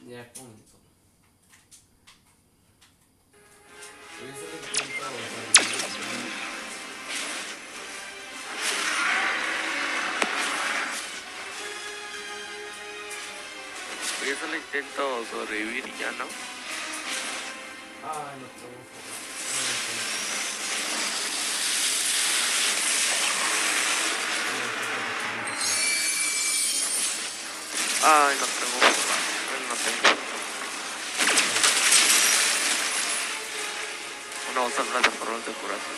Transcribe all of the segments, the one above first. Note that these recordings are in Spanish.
Ya comenzó. Hoy solo intento sobrevivir. Yo solo intento sobrevivir y ya no. Ay, no tengo fuego. Ay, no tengo. No tengo. Una bolsa plataformas de curación.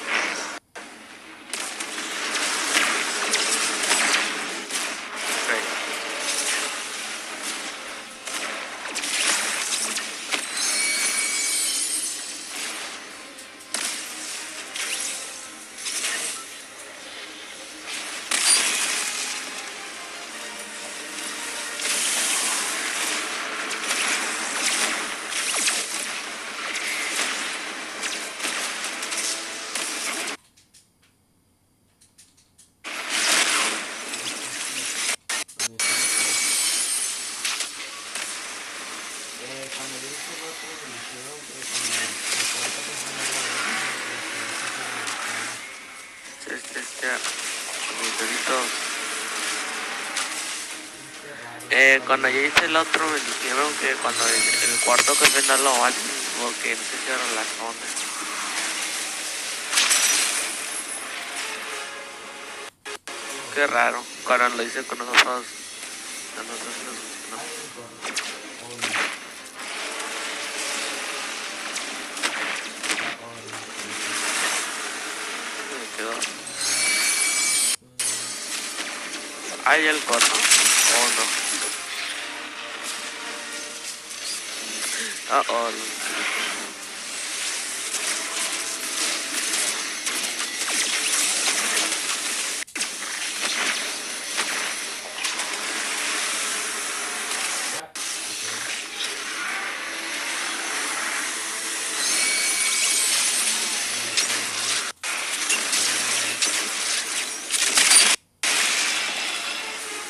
Cuando yo hice el otro me dijeron que cuando me cuenta que se me Mis deditos. qué raro. Cuando yo hice el otro me dijeron que cuando el cuarto que venda lo vale, porque no se cierra la zona. Qué raro, cuando lo hice con nosotros, a nosotros nos funcionó. Hay un corto. O no. Me quedó. ¿Hay el corto? ¿O no? Oh,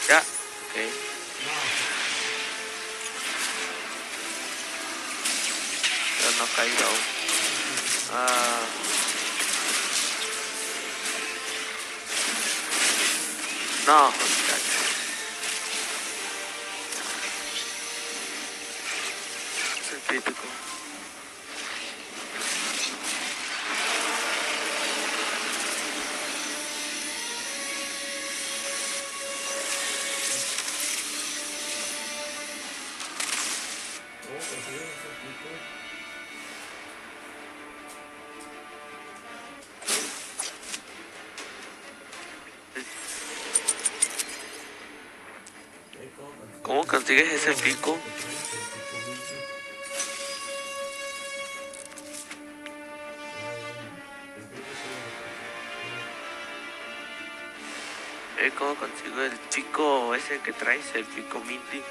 ya, ok. Yo no he caído aún. No, muchacho. Es el crítico. ¿Cómo consigues ese pico? ¿Cómo consigo el chico ese que traes, el pico Minty?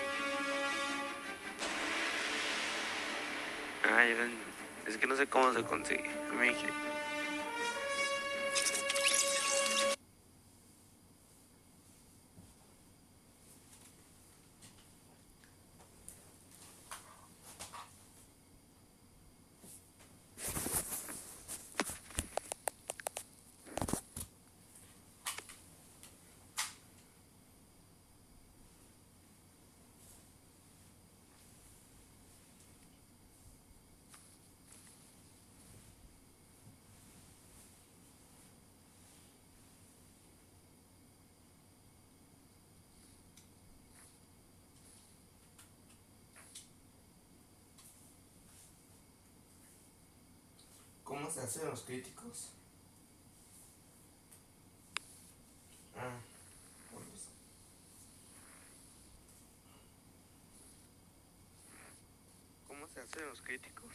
Es que no sé cómo se consigue. Me dije. ¿Cómo se hacen los críticos? Por eso. ¿Cómo se hacen los críticos?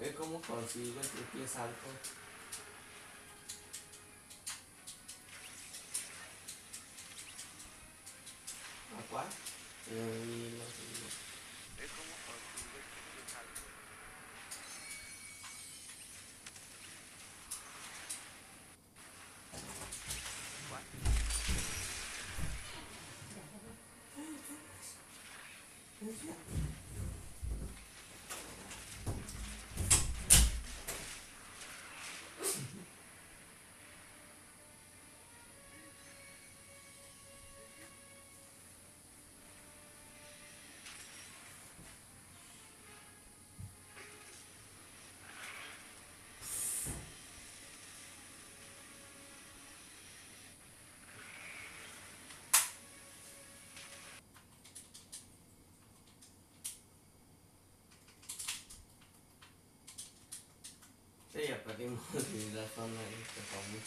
Ve cómo consigo el triple salto. ¿A cuál? No sé. Ve cómo consigo el triple salto. ¿Cuál? Sí, ya perdimos la zona y escapamos.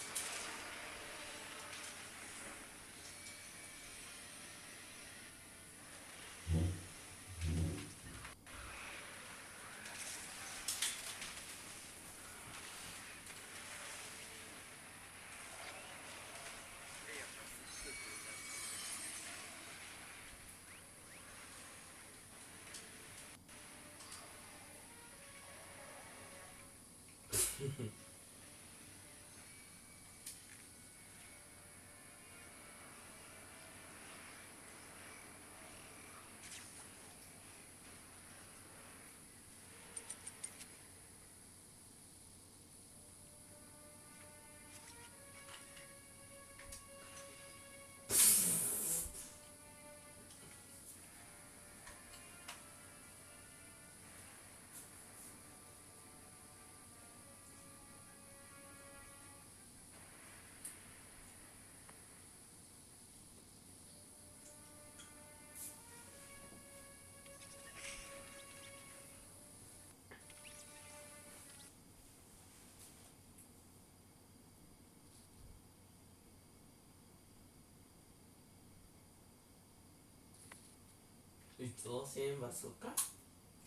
¿Y todos tienen bazooka?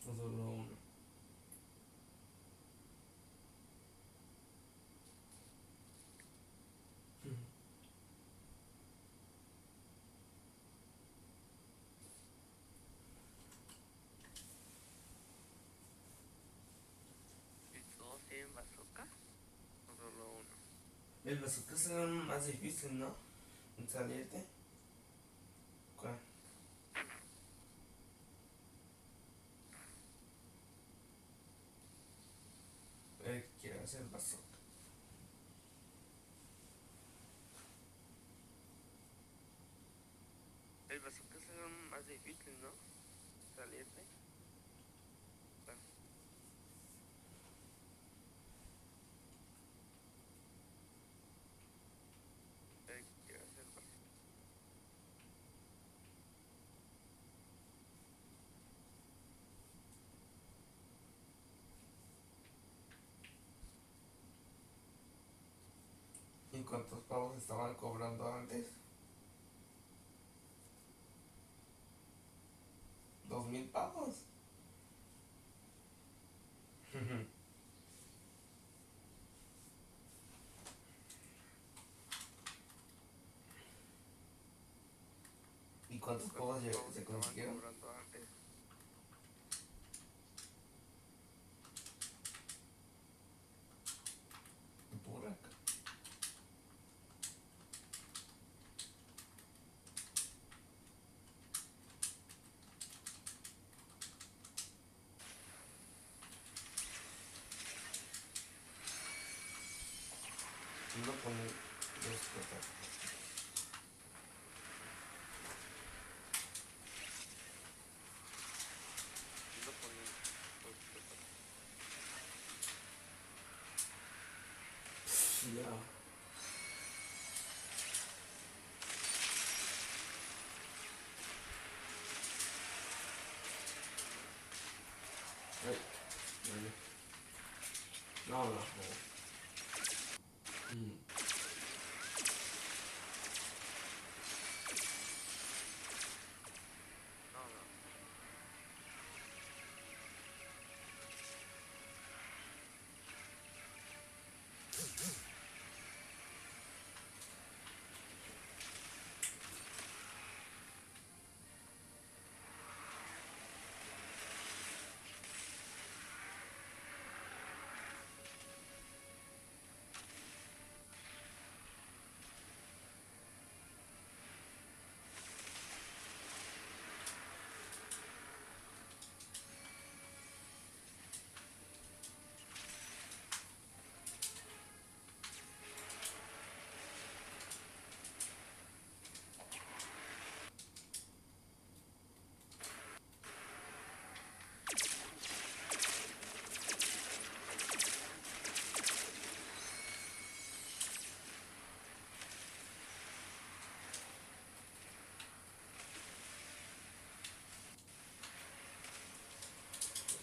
¿O solo uno? ¿Y todos tienen bazooka? ¿O solo uno? El bazooka será más difícil, ¿no? En salirte. ¿Cuál? Quiero hacer bazooka. El bazooka es el más difícil, ¿no? Salirte. Bueno, quiero hacer bazooka. ¿Y cuántos pavos estaban cobrando antes? 2,000 pavos. ¿Y cuántos pavos se Estaban consiguieron? cobrando antes. Pura. Iba a poner dos cosas. Lo ponen dos cosas. Ya. Ay, bueno. No, no. Mm. No, no.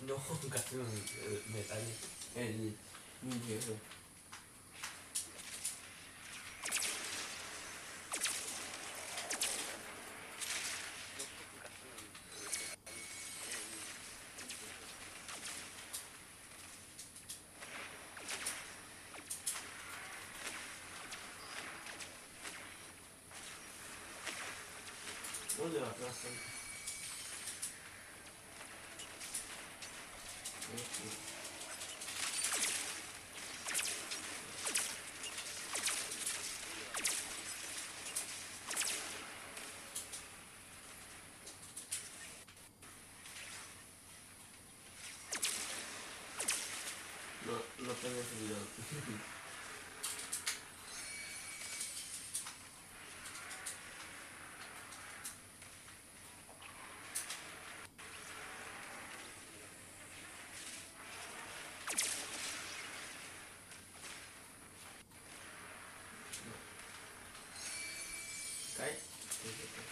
No, casi no metal. El viejo. ¿Dónde va atrás? No, no tengo seguridad. ¿Cae? Sí, sí, cae.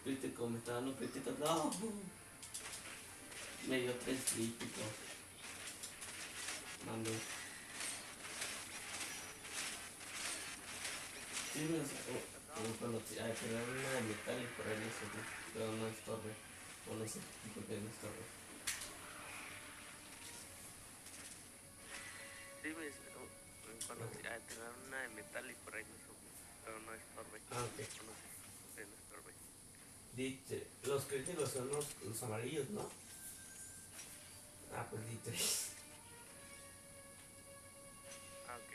Crítico, me está dando crítico. No. Me dio 3 críticos. Mandé. Sí, me sacó. Cuando hay que dar una de metal y por ahí le subí. Pero no es torre. O no sé por qué no es torre. Sí, cuando tener una de metal y por ahí no subí, pero no es torre. Ah, ok. No sé, porque no es torre. Dice, los críticos son los amarillos, ¿no? Ah, pues di 3. Ah, ok.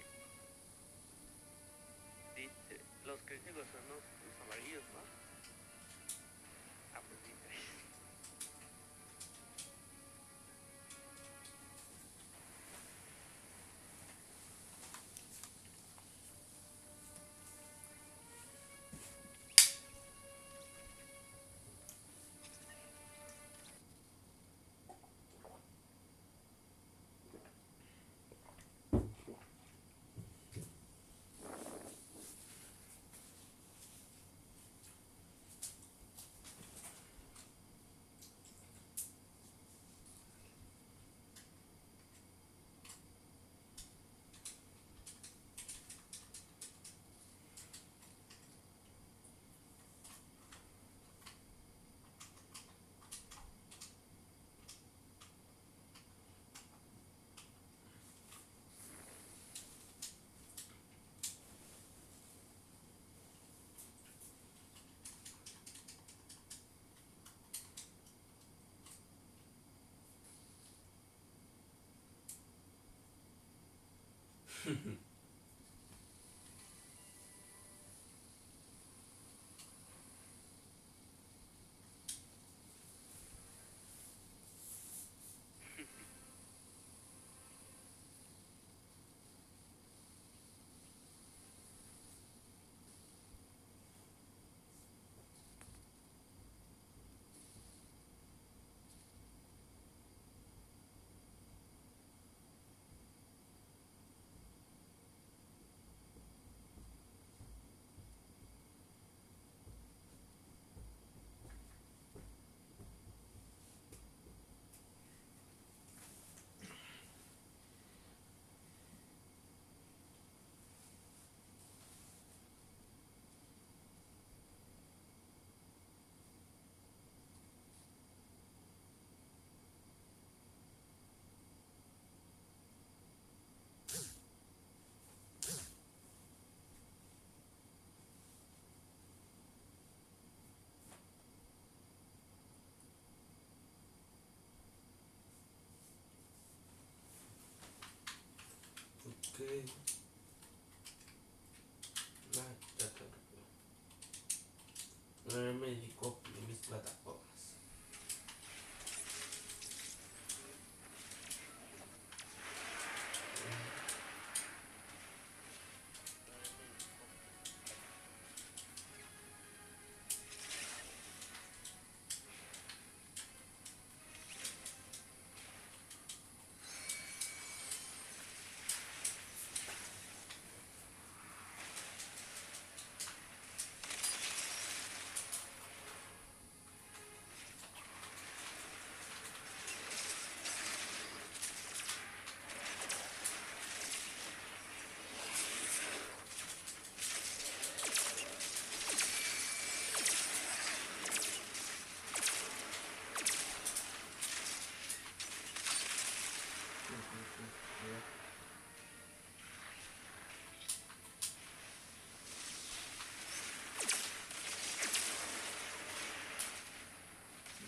Dice, los críticos son los amarillos, ¿no? Ah, pues sí, tres.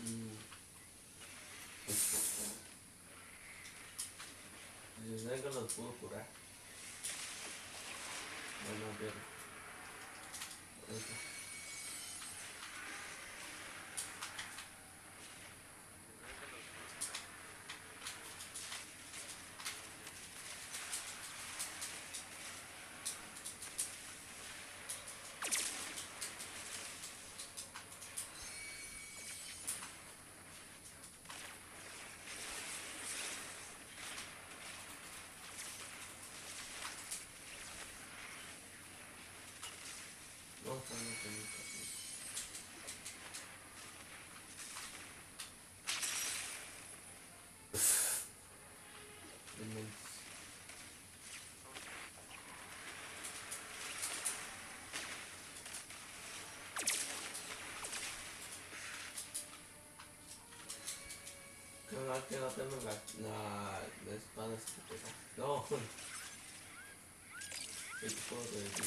Mm. Si saben que los puedo curar. Bueno, pero. Eso. No, estamos en el camino. Dementes. Qué mal que no tengo la espada esta que pesa. No. ¿Qué te puedo decir?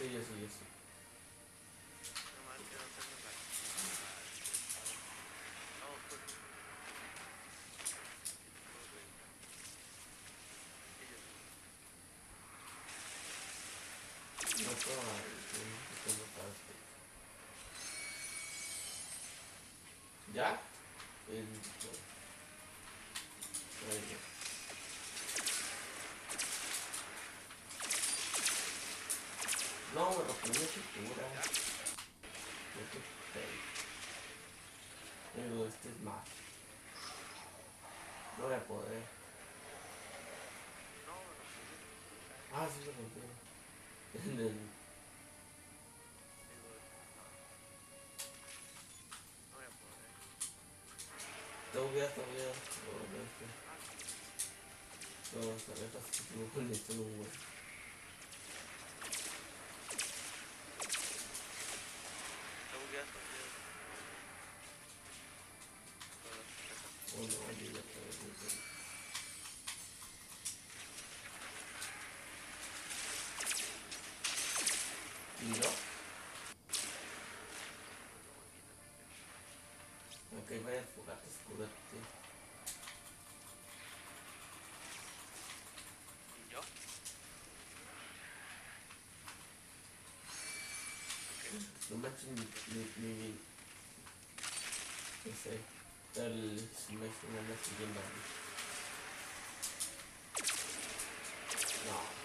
Sí, yo sí, yo sí. No puedo parte. ¿Ya? El, ahí ya. No, me lo ponía pintura. No te pero este es más. No voy a poder. Ah, sí lo rompí. En el. Todavía. No, esta vez así que no con esto no voy. Oh no, yo ya te ¿y no? Ok, vaya fogata, escúrate. No manches ni no sé. El semestre me anda siguiendo a mí. No.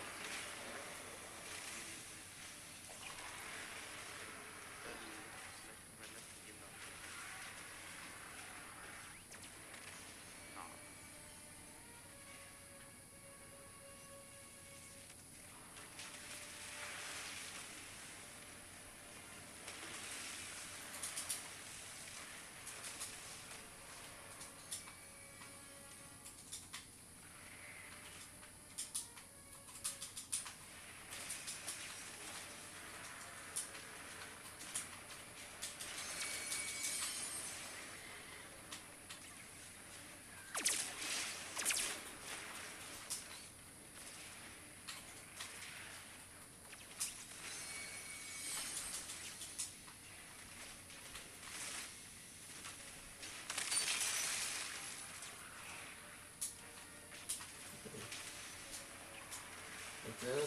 Pero,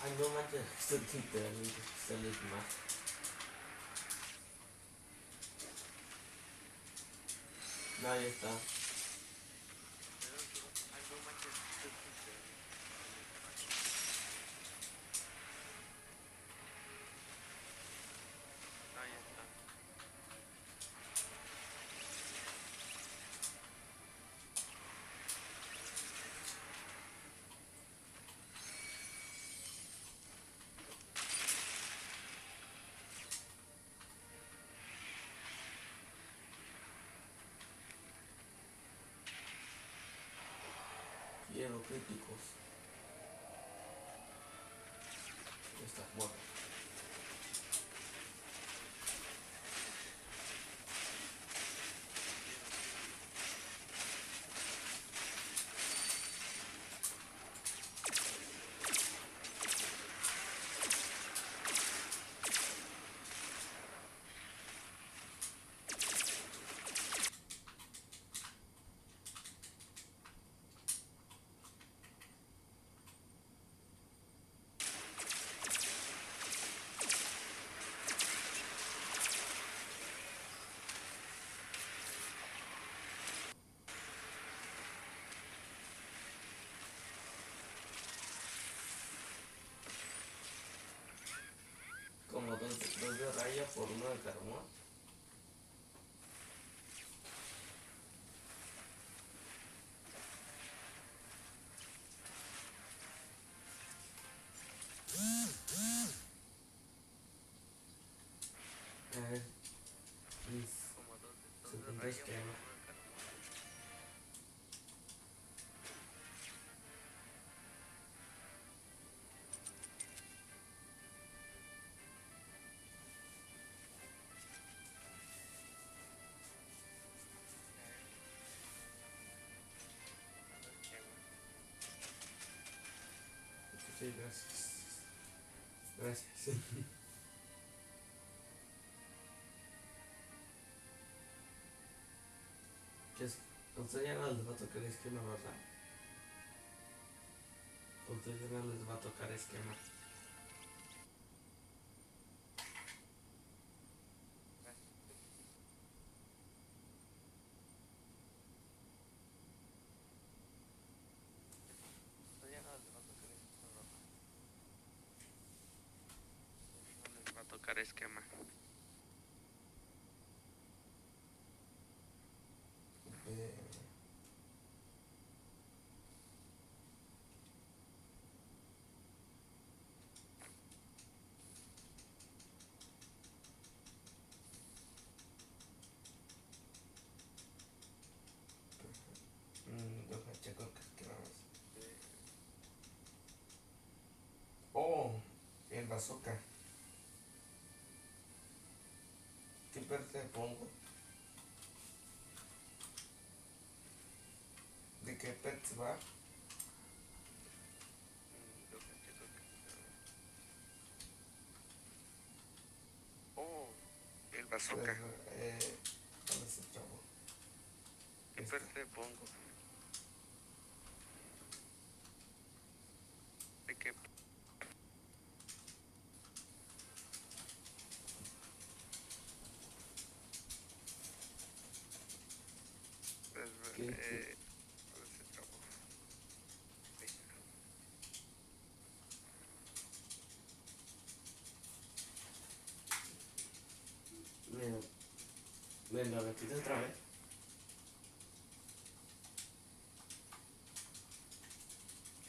ay, no manches, esto literalmente sale más. No, ya está. Quiero críticos. Ya está muerto. por uno de carbón. A ver, mis Como dos de segundos raya por esquema. uno de carbón. Sí, gracias. Gracias. Pues, a usted ya no les va a tocar esquema, ¿verdad? A usted ya no les va a tocar esquema. Esto ya no les va a tocar esquema. No les va a tocar esquema. Deja checo que esquema más. Oh, el bazooka. ¿Qué parte pongo? ¿De qué pets va? Deja checo que oh, el Pues, bazooka. ¿dónde se trabó? ¿Qué parte pongo? ¿De qué? ¿Qué? ¿Dónde se trabó? Me lo repito otra vez.